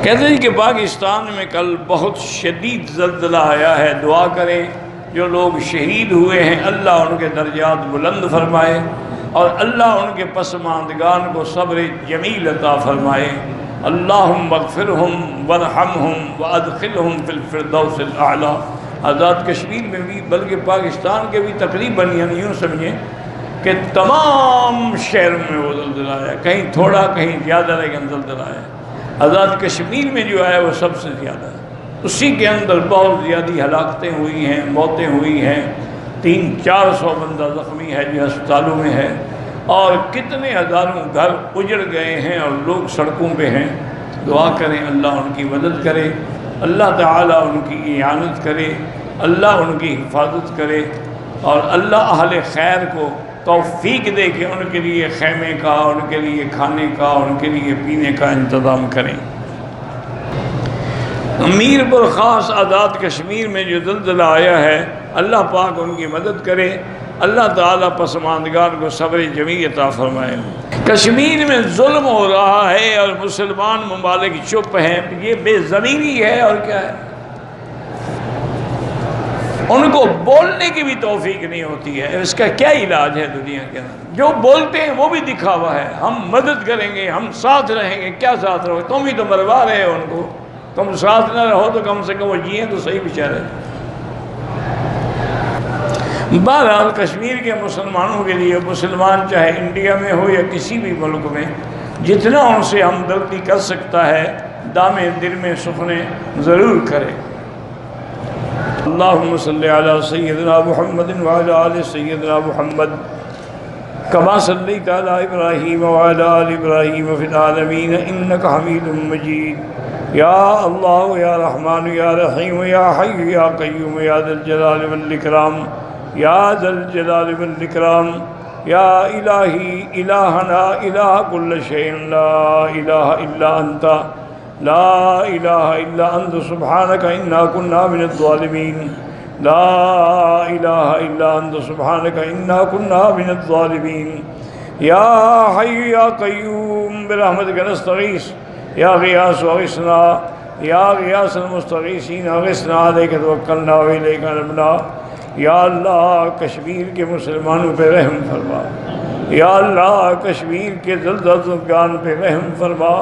کہتے ہیں کہ پاکستان میں کل بہت شدید زلزلہ آیا ہے، دعا کریں جو لوگ شہید ہوئے ہیں اللہ ان کے درجات بلند فرمائے اور اللہ ان کے پسماندگان کو صبر جمیل عطا فرمائے۔ اللہم اغفرہم وارحمہم وادخلہم فی الفردوس الاعلی۔ آزاد کشمیر میں بھی بلکہ پاکستان کے بھی تقریباً یعنی یوں سمجھیں کہ تمام شہروں میں وہ زلزلہ آیا، کہیں تھوڑا کہیں زیادہ لیکن زلزلہ آیا۔ آزاد کشمیر میں جو آیا وہ سب سے زیادہ ہے، اسی کے اندر بہت زیادہ ہلاکتیں ہوئی ہیں، موتیں ہوئی ہیں، 300-400 بندہ زخمی ہے جو ہسپتالوں میں ہے، اور کتنے ہزاروں گھر اجڑ گئے ہیں اور لوگ سڑکوں پہ ہیں۔ دعا کریں اللہ ان کی مدد کرے، اللہ تعالیٰ ان کی اعانت کرے، اللہ ان کی حفاظت کرے، اور اللہ اہل خیر کو توفیق دے کہ ان کے لیے خیمے کا، ان کے لیے کھانے کا، ان کے لیے پینے کا انتظام کریں۔ امیر پر خاص آزاد کشمیر میں جو زلزلہ آیا ہے اللہ پاک ان کی مدد کرے، اللہ تعالیٰ پسماندگان کو صبر جمیل عطا فرمائے۔ کشمیر میں ظلم ہو رہا ہے اور مسلمان ممالک چپ ہیں، یہ بے ضمیری ہے اور کیا ہے؟ ان کو بولنے کی بھی توفیق نہیں ہوتی ہے۔ اس کا کیا علاج ہے دنیا کے اندر؟ جو بولتے ہیں وہ بھی دکھاوا ہے، ہم مدد کریں گے، ہم ساتھ رہیں گے۔ کیا ساتھ رہو؟ تم ہی تو مروا رہے ہو ان کو، تم ساتھ نہ رہو تو کم سے کم وہ جئیں تو صحیح بیچارے۔ بہرحال کشمیر کے مسلمانوں کے لیے، مسلمان چاہے انڈیا میں ہو یا کسی بھی ملک میں، جتنا ان سے ہمدردی کر سکتا ہے دامے دل میں سخنے ضرور کرے۔ اللہم صلی علی سیدنا محمد وعلی آل سیدنا محمد کما صلیت علی ابراہیم وعلی آل ابراہیم فی العالمین انکا حمید مجید۔ یا اللہ یا رحمان یا رحیم یا حی یا قیوم یا ذا الجلال والاکرام یا ذا الجلال والاکرام یا الہی الہنا الہ کل شیء لا الہ الا انت لا الہ الا انت سبحانک انا کنا من الظالمین لا الہ الا انت سبحانک انا کنا من الظالمین یا حی یا قیوم برحمتک نستغیث یا غیاث اغثنا یا غیاث المستغیثین اغثنا علیک توکلنا و الیک انبنا۔ یا اللہ کشمیر کے مسلمانوں پہ رحم فرما، یا اللہ کشمیر کے زلزلہ زدگان پہ رحم فرما،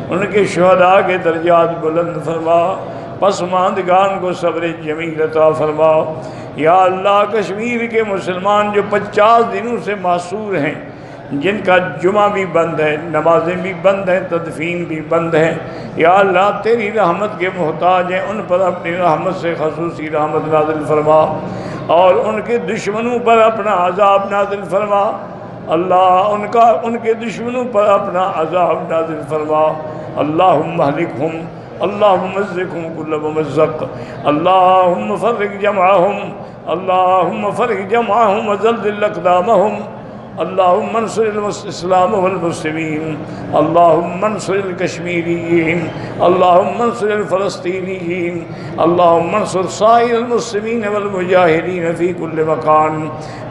ان کے شہداء کے درجات بلند فرما، پسماندگان کو صبر جمیل عطا فرما۔ یا اللہ کشمیر کے مسلمان جو 50 دنوں سے معصور ہیں، جن کا جمعہ بھی بند ہے، نمازیں بھی بند ہیں، تدفین بھی بند ہے، یا اللہ تیری رحمت کے محتاج ہیں، ان پر اپنی رحمت سے خصوصی رحمت نازل فرما اور ان کے دشمنوں پر اپنا عذاب نازل فرما۔ اللہ ان کے دشمنوں پر اپنا عذاب نازل فرما۔ اللہم اہلکہم، اللہم مزقہم کل ممزق، اللہم فرق جمعہم، اللہم فرق جمعہم وزلزل اقدامہم، اللہم انصر الاسلام والمسلمین، اللہم انصر الکشمیریین، اللہم انصر الفلسطینیین، اللہم انصر سائر المسلمین والمجاہدین فی کل مکان،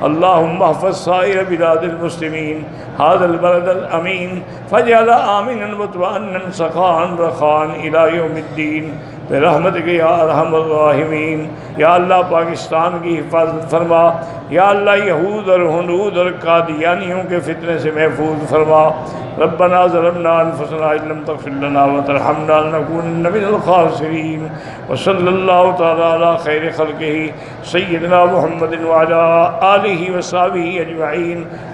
اللہم احفظ سائر بلاد المسلمین هذا البلد الامین فاجعل آمنا مطمئنا سخاء رخاء الى یوم الدین برحمتک یا ارحم الراحمین۔ یا اللہ پاکستان کی حفاظت فرما، یا اللہ یہود اور ہنود اور قادیانیوں کے فتنے سے محفوظ فرما۔ ربنا ظلمنا انفسنا ان لم تغفر لنا وترحمنا لنكونن من الخاسرین۔ وصلی اللہ تعالی علی خیر خلقہ سیدنا محمد وعلی آلہ وصحبہ اجمعین۔